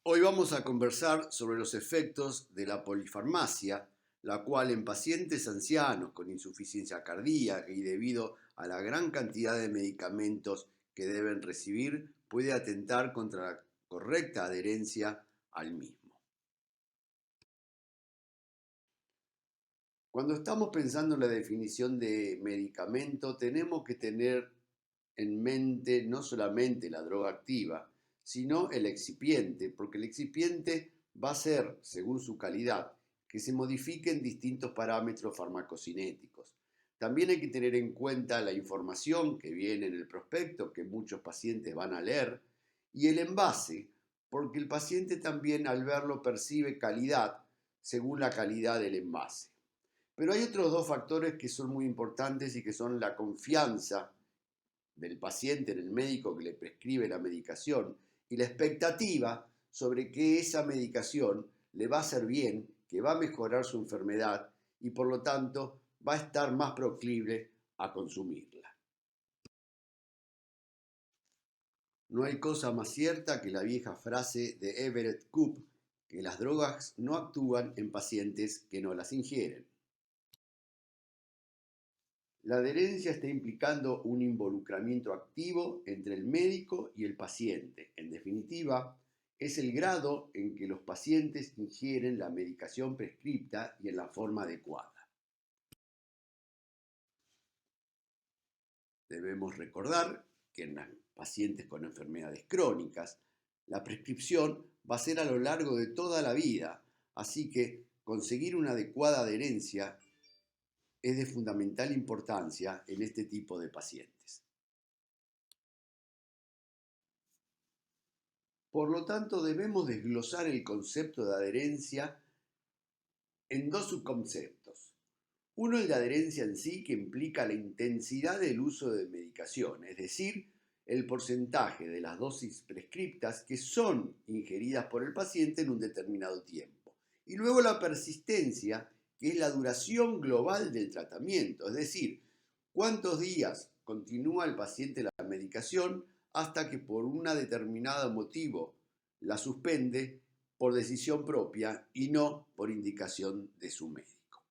Hoy vamos a conversar sobre los efectos de la polifarmacia, la cual en pacientes ancianos con insuficiencia cardíaca y debido a la gran cantidad de medicamentos que deben recibir, puede atentar contra la correcta adherencia al mismo. Cuando estamos pensando en la definición de medicamento, tenemos que tener en mente no solamente la droga activa, sino el excipiente, porque el excipiente va a ser, según su calidad, que se modifiquen distintos parámetros farmacocinéticos. También hay que tener en cuenta la información que viene en el prospecto, que muchos pacientes van a leer, y el envase, porque el paciente también al verlo percibe calidad según la calidad del envase. Pero hay otros dos factores que son muy importantes y que son la confianza del paciente en el médico que le prescribe la medicación y la expectativa sobre que esa medicación le va a hacer bien, que va a mejorar su enfermedad y por lo tanto va a estar más proclive a consumirla. No hay cosa más cierta que la vieja frase de Everett Koop, que las drogas no actúan en pacientes que no las ingieren. La adherencia está implicando un involucramiento activo entre el médico y el paciente. En definitiva, es el grado en que los pacientes ingieren la medicación prescripta y en la forma adecuada. Debemos recordar que en los pacientes con enfermedades crónicas, la prescripción va a ser a lo largo de toda la vida, así que conseguir una adecuada adherencia es de fundamental importancia en este tipo de pacientes. Por lo tanto, debemos desglosar el concepto de adherencia en dos subconceptos. Uno, el de adherencia en sí, que implica la intensidad del uso de medicación, es decir, el porcentaje de las dosis prescriptas que son ingeridas por el paciente en un determinado tiempo. Y luego la persistencia, que es la duración global del tratamiento, es decir, cuántos días continúa el paciente la medicación hasta que por un determinado motivo la suspende por decisión propia y no por indicación de su médico.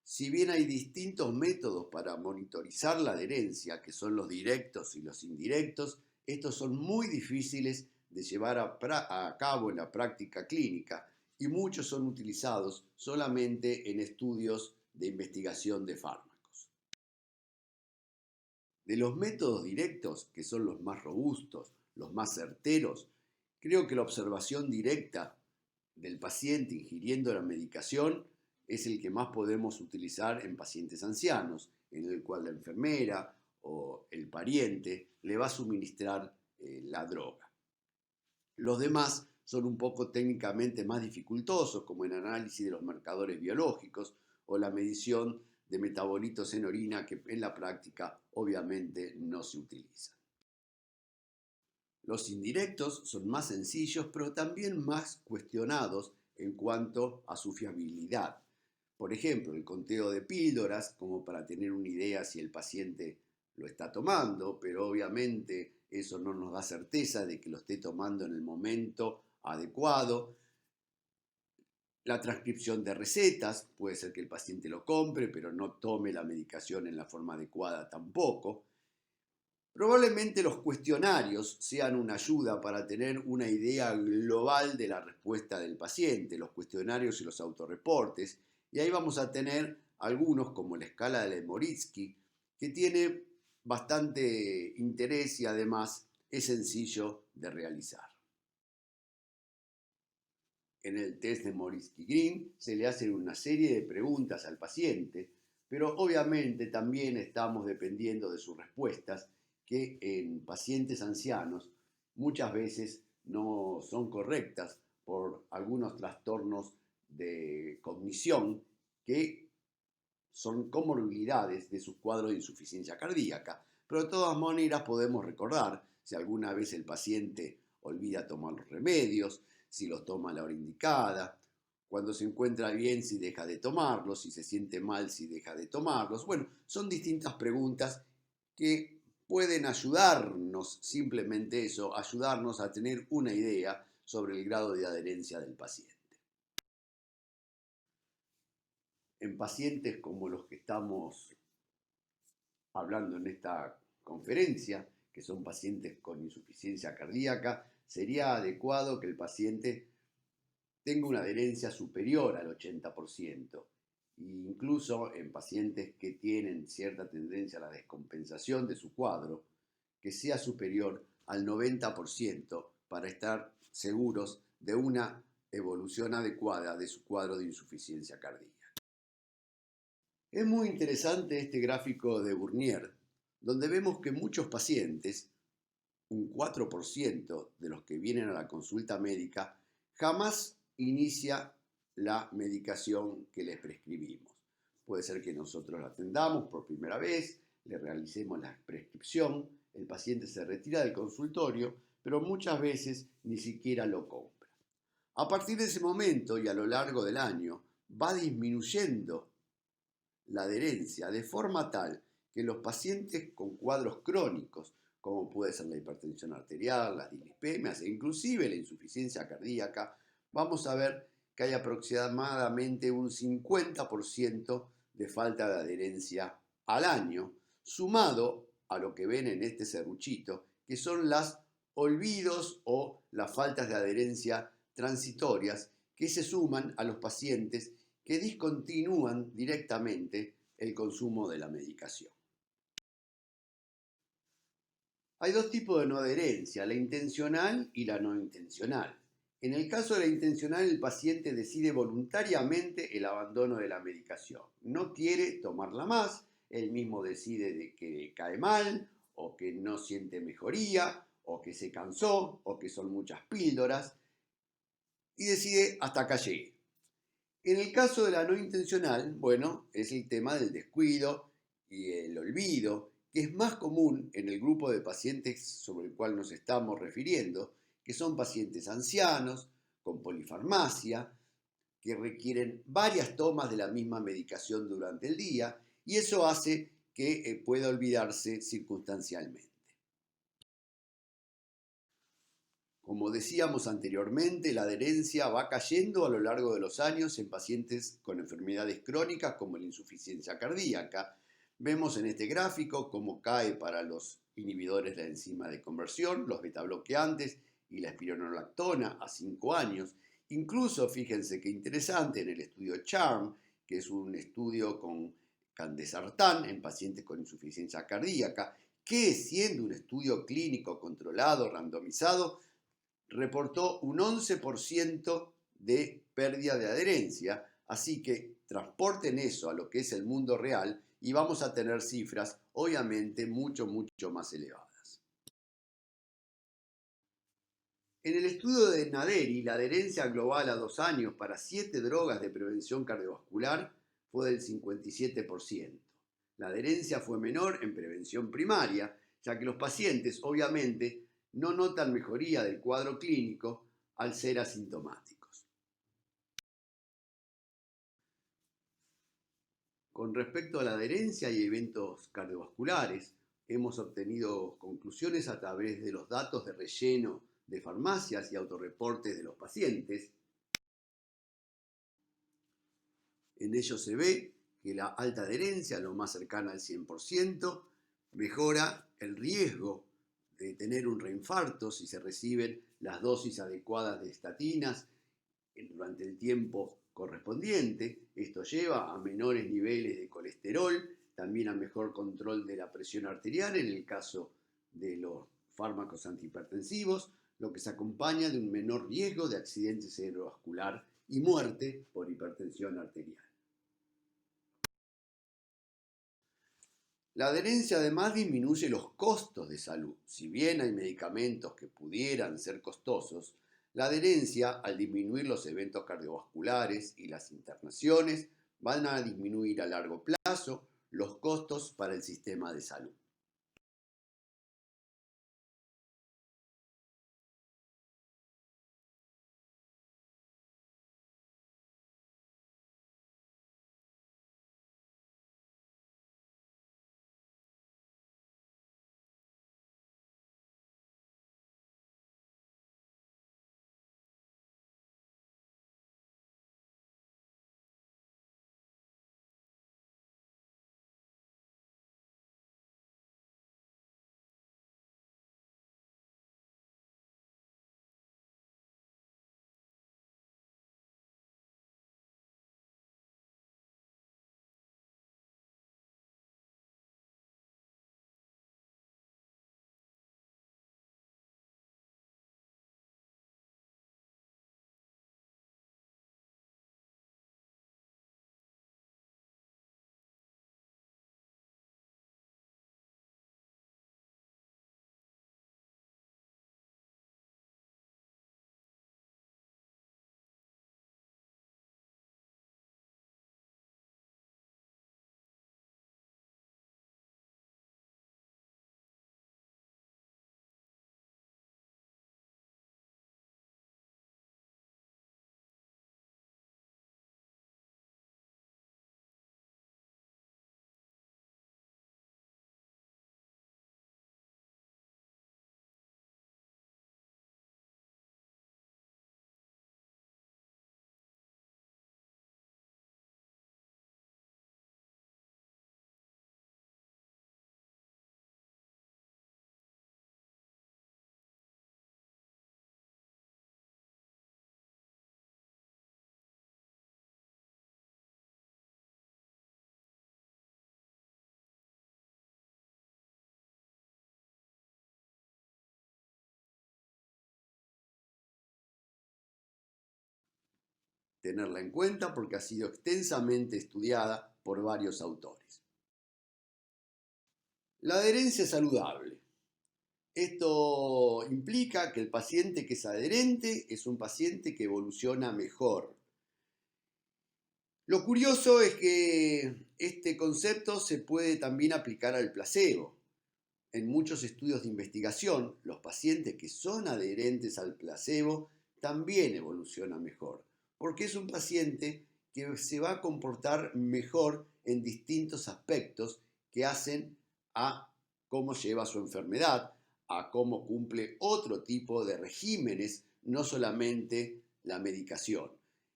Si bien hay distintos métodos para monitorizar la adherencia, que son los directos y los indirectos, estos son muy difíciles de llevar a cabo en la práctica clínica y muchos son utilizados solamente en estudios de investigación de fármacos. De los métodos directos, que son los más robustos, los más certeros, creo que la observación directa del paciente ingiriendo la medicación es el que más podemos utilizar en pacientes ancianos, en el cual la enfermera o el pariente le va a suministrar la droga. Los demás son un poco técnicamente más dificultosos, como el análisis de los marcadores biológicos o la medición de metabolitos en orina, que en la práctica obviamente no se utilizan. Los indirectos son más sencillos, pero también más cuestionados en cuanto a su fiabilidad. Por ejemplo, el conteo de píldoras, como para tener una idea si el paciente lo está tomando, pero obviamente eso no nos da certeza de que lo esté tomando en el momento adecuado. La transcripción de recetas, puede ser que el paciente lo compre, pero no tome la medicación en la forma adecuada tampoco. Probablemente los cuestionarios sean una ayuda para tener una idea global de la respuesta del paciente, los cuestionarios y los autorreportes, y ahí vamos a tener algunos como la escala de Lemoritsky, que tiene bastante interés y además es sencillo de realizar. En el test de Lemoritsky-Green se le hacen una serie de preguntas al paciente, pero obviamente también estamos dependiendo de sus respuestas, que en pacientes ancianos muchas veces no son correctas por algunos trastornos de cognición que son comorbilidades de sus cuadros de insuficiencia cardíaca. Pero de todas maneras podemos recordar si alguna vez el paciente olvida tomar los remedios, si los toma a la hora indicada, cuando se encuentra bien si deja de tomarlos, si se siente mal si deja de tomarlos. Bueno, son distintas preguntas que pueden ayudarnos darnos simplemente eso, ayudarnos a tener una idea sobre el grado de adherencia del paciente. En pacientes como los que estamos hablando en esta conferencia, que son pacientes con insuficiencia cardíaca, sería adecuado que el paciente tenga una adherencia superior al 80%. E incluso en pacientes que tienen cierta tendencia a la descompensación de su cuadro, que sea superior al 90% para estar seguros de una evolución adecuada de su cuadro de insuficiencia cardíaca. Es muy interesante este gráfico de Burnier, donde vemos que muchos pacientes, un 4% de los que vienen a la consulta médica, jamás inicia la medicación que les prescribimos. Puede ser que nosotros la atendamos por primera vez, le realicemos la prescripción, el paciente se retira del consultorio, pero muchas veces ni siquiera lo compra. A partir de ese momento y a lo largo del año va disminuyendo la adherencia de forma tal que los pacientes con cuadros crónicos, como puede ser la hipertensión arterial, las dislipemias e inclusive la insuficiencia cardíaca, vamos a ver que hay aproximadamente un 50% de falta de adherencia al año, sumado a lo que ven en este serruchito, que son las olvidos o las faltas de adherencia transitorias que se suman a los pacientes que discontinúan directamente el consumo de la medicación. Hay dos tipos de no adherencia, la intencional y la no intencional. En el caso de la intencional, el paciente decide voluntariamente el abandono de la medicación. No quiere tomarla más, él mismo decide de que cae mal, o que no siente mejoría, o que se cansó, o que son muchas píldoras, y decide hasta acá llegue. En el caso de la no intencional, bueno, es el tema del descuido y el olvido, que es más común en el grupo de pacientes sobre el cual nos estamos refiriendo, que son pacientes ancianos, con polifarmacia, que requieren varias tomas de la misma medicación durante el día, y eso hace que pueda olvidarse circunstancialmente. Como decíamos anteriormente, la adherencia va cayendo a lo largo de los años en pacientes con enfermedades crónicas como la insuficiencia cardíaca. Vemos en este gráfico cómo cae para los inhibidores de la enzima de conversión, los betabloqueantes y la espironolactona a 5 años. Incluso, fíjense qué interesante, en el estudio CHARM, que es un estudio con candesartán en pacientes con insuficiencia cardíaca, que siendo un estudio clínico controlado, randomizado, reportó un 11% de pérdida de adherencia, así que transporten eso a lo que es el mundo real y vamos a tener cifras obviamente mucho más elevadas. En el estudio de Naderi, la adherencia global a 2 años para 7 drogas de prevención cardiovascular fue del 57%. La adherencia fue menor en prevención primaria, ya que los pacientes obviamente no notan mejoría del cuadro clínico al ser asintomáticos. Con respecto a la adherencia y eventos cardiovasculares, hemos obtenido conclusiones a través de los datos de relleno de farmacias y autorreportes de los pacientes. En ellos se ve que la alta adherencia, lo más cercana al 100%, mejora el riesgo de tener un reinfarto si se reciben las dosis adecuadas de estatinas durante el tiempo correspondiente. Esto lleva a menores niveles de colesterol, también a mejor control de la presión arterial en el caso de los fármacos antihipertensivos, lo que se acompaña de un menor riesgo de accidente cerebrovascular y muerte por hipertensión arterial. La adherencia además disminuye los costos de salud. Si bien hay medicamentos que pudieran ser costosos, la adherencia, al disminuir los eventos cardiovasculares y las internaciones, van a disminuir a largo plazo los costos para el sistema de salud. tenerla en cuenta porque ha sido extensamente estudiada por varios autores. La adherencia saludable. Esto implica que el paciente que es adherente es un paciente que evoluciona mejor. Lo curioso es que este concepto se puede también aplicar al placebo. En muchos estudios de investigación, los pacientes que son adherentes al placebo también evolucionan mejor, porque es un paciente que se va a comportar mejor en distintos aspectos que hacen a cómo lleva su enfermedad, a cómo cumple otro tipo de regímenes, no solamente la medicación.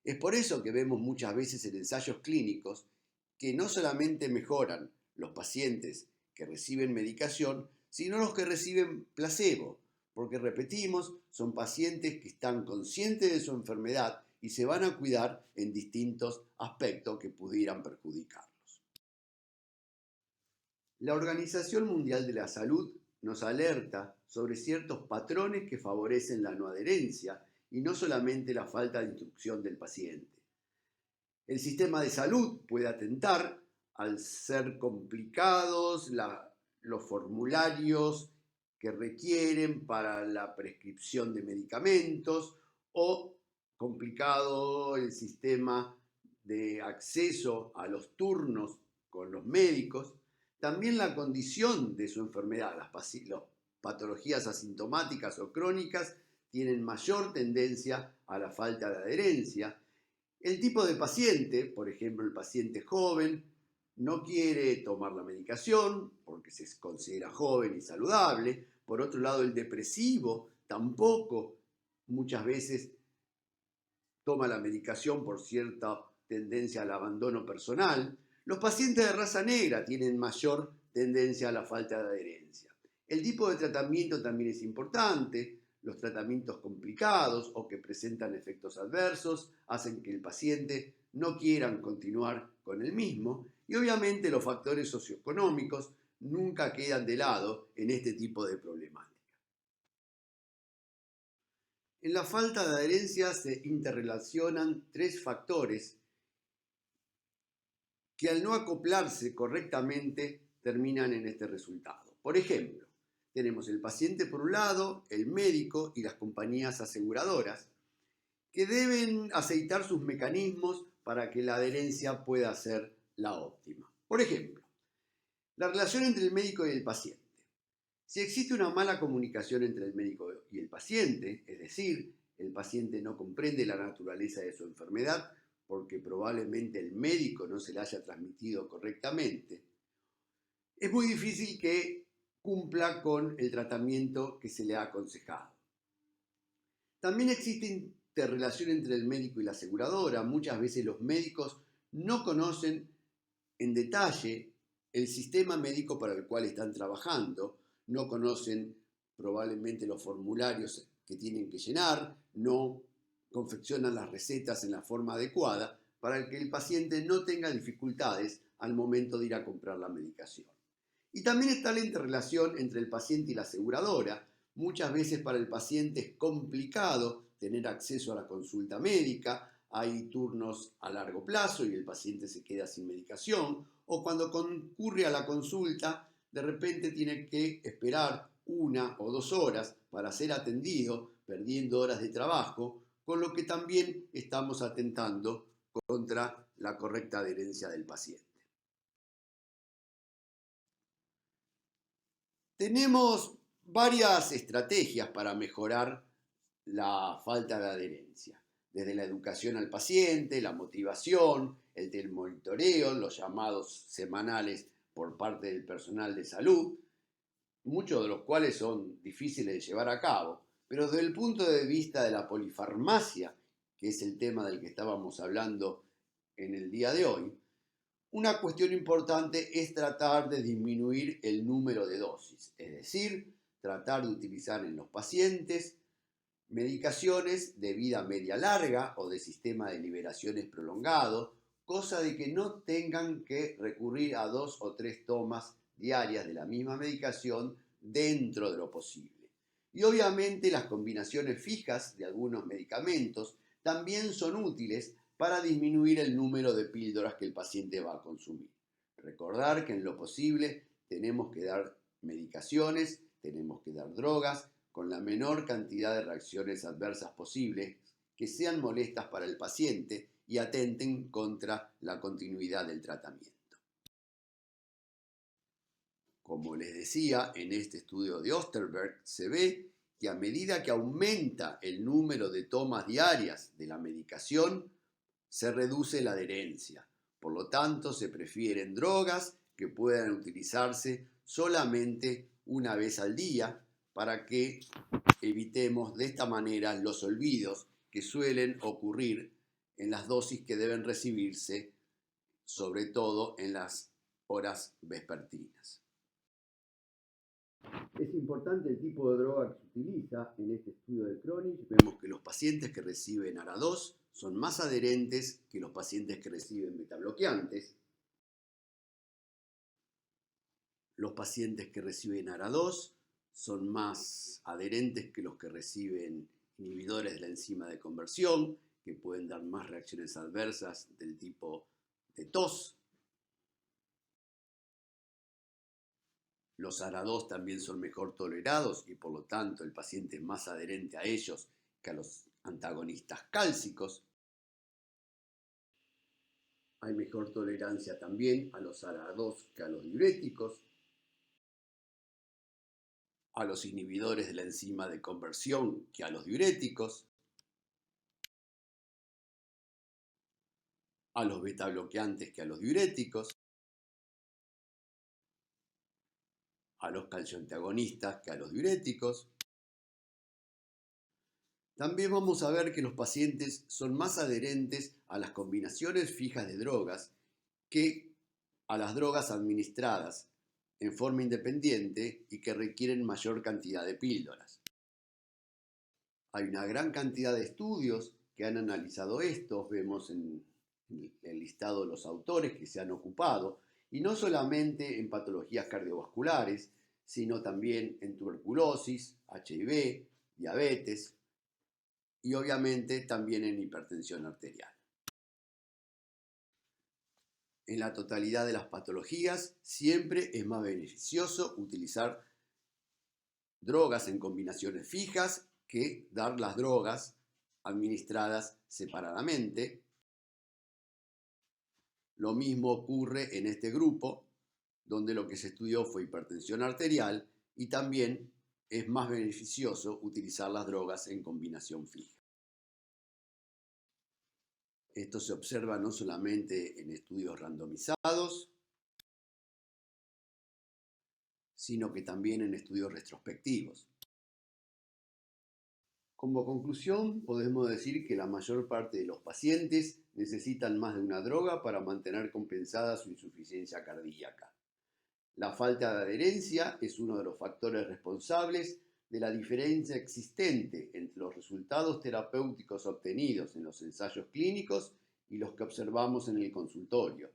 Es por eso que vemos muchas veces en ensayos clínicos que no solamente mejoran los pacientes que reciben medicación, sino los que reciben placebo, porque repetimos, son pacientes que están conscientes de su enfermedad y se van a cuidar en distintos aspectos que pudieran perjudicarlos. La Organización Mundial de la Salud nos alerta sobre ciertos patrones que favorecen la no adherencia y no solamente la falta de instrucción del paciente. El sistema de salud puede atentar al ser complicados los formularios que requieren para la prescripción de medicamentos o complicado el sistema de acceso a los turnos con los médicos. También la condición de su enfermedad, las patologías asintomáticas o crónicas tienen mayor tendencia a la falta de adherencia. El tipo de paciente, por ejemplo, el paciente joven, no quiere tomar la medicación porque se considera joven y saludable. Por otro lado, el depresivo tampoco muchas veces toma la medicación por cierta tendencia al abandono personal. Los pacientes de raza negra tienen mayor tendencia a la falta de adherencia. El tipo de tratamiento también es importante. Los tratamientos complicados o que presentan efectos adversos hacen que el paciente no quiera continuar con el mismo y obviamente los factores socioeconómicos nunca quedan de lado en este tipo de problemática. En la falta de adherencia se interrelacionan tres factores que al no acoplarse correctamente terminan en este resultado. Por ejemplo, tenemos el paciente por un lado, el médico y las compañías aseguradoras que deben aceitar sus mecanismos para que la adherencia pueda ser la óptima. Por ejemplo, la relación entre el médico y el paciente. Si existe una mala comunicación entre el médico y el paciente, es decir, el paciente no comprende la naturaleza de su enfermedad porque probablemente el médico no se la haya transmitido correctamente, es muy difícil que cumpla con el tratamiento que se le ha aconsejado. También existe interrelación entre el médico y la aseguradora. Muchas veces los médicos no conocen en detalle el sistema médico para el cual están trabajando, no conocen probablemente los formularios que tienen que llenar, no confeccionan las recetas en la forma adecuada para que el paciente no tenga dificultades al momento de ir a comprar la medicación. Y también está la interrelación entre el paciente y la aseguradora. Muchas veces para el paciente es complicado tener acceso a la consulta médica, hay turnos a largo plazo y el paciente se queda sin medicación, o cuando concurre a la consulta, de repente tiene que esperar 1 o 2 horas para ser atendido, perdiendo horas de trabajo, con lo que también estamos atentando contra la correcta adherencia del paciente. Tenemos varias estrategias para mejorar la falta de adherencia, desde la educación al paciente, la motivación, el monitoreo, los llamados semanales por parte del personal de salud, muchos de los cuales son difíciles de llevar a cabo, pero desde el punto de vista de la polifarmacia, que es el tema del que estábamos hablando en el día de hoy, una cuestión importante es tratar de disminuir el número de dosis, es decir, tratar de utilizar en los pacientes medicaciones de vida media larga o de sistema de liberaciones prolongado, cosa de que no tengan que recurrir a 2 o 3 tomas diarias de la misma medicación dentro de lo posible. Y obviamente las combinaciones fijas de algunos medicamentos también son útiles para disminuir el número de píldoras que el paciente va a consumir. Recordar que en lo posible tenemos que dar medicaciones, tenemos que dar drogas con la menor cantidad de reacciones adversas posibles que sean molestas para el paciente y atenten contra la continuidad del tratamiento. Como les decía, en este estudio de Osterberg se ve que a medida que aumenta el número de tomas diarias de la medicación, se reduce la adherencia. Por lo tanto, se prefieren drogas que puedan utilizarse solamente una vez al día para que evitemos de esta manera los olvidos que suelen ocurrir en las dosis que deben recibirse, sobre todo en las horas vespertinas. Es importante el tipo de droga que se utiliza en este estudio de Kronich. Vemos que los pacientes que reciben ARA2 son más adherentes que los pacientes que reciben betabloqueantes. Los pacientes que reciben ARA2 son más adherentes que los que reciben inhibidores de la enzima de conversión, que pueden dar más reacciones adversas del tipo de tos. Los ARA2 también son mejor tolerados y por lo tanto el paciente es más adherente a ellos que a los antagonistas cálcicos. Hay mejor tolerancia también a los ARA2 que a los diuréticos, a los inhibidores de la enzima de conversión que a los diuréticos, a los betabloqueantes que a los diuréticos, a los calcioantagonistas que a los diuréticos. También vamos a ver que los pacientes son más adherentes a las combinaciones fijas de drogas que a las drogas administradas en forma independiente y que requieren mayor cantidad de píldoras. Hay una gran cantidad de estudios que han analizado esto, vemos en el listado de los autores que se han ocupado, y no solamente en patologías cardiovasculares, sino también en tuberculosis, HIV, diabetes y obviamente también en hipertensión arterial. En la totalidad de las patologías siempre es más beneficioso utilizar drogas en combinaciones fijas que dar las drogas administradas separadamente. Lo mismo ocurre en este grupo, donde lo que se estudió fue hipertensión arterial y también es más beneficioso utilizar las drogas en combinación fija. Esto se observa no solamente en estudios randomizados, sino que también en estudios retrospectivos. Como conclusión, podemos decir que la mayor parte de los pacientes necesitan más de una droga para mantener compensada su insuficiencia cardíaca. La falta de adherencia es uno de los factores responsables de la diferencia existente entre los resultados terapéuticos obtenidos en los ensayos clínicos y los que observamos en el consultorio.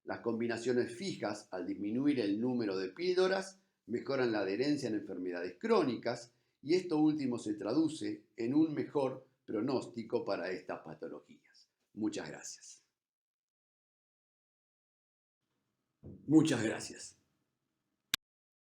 Las combinaciones fijas, al disminuir el número de píldoras, mejoran la adherencia en enfermedades crónicas y esto último se traduce en un mejor pronóstico para estas patologías. Muchas gracias. Muchas gracias.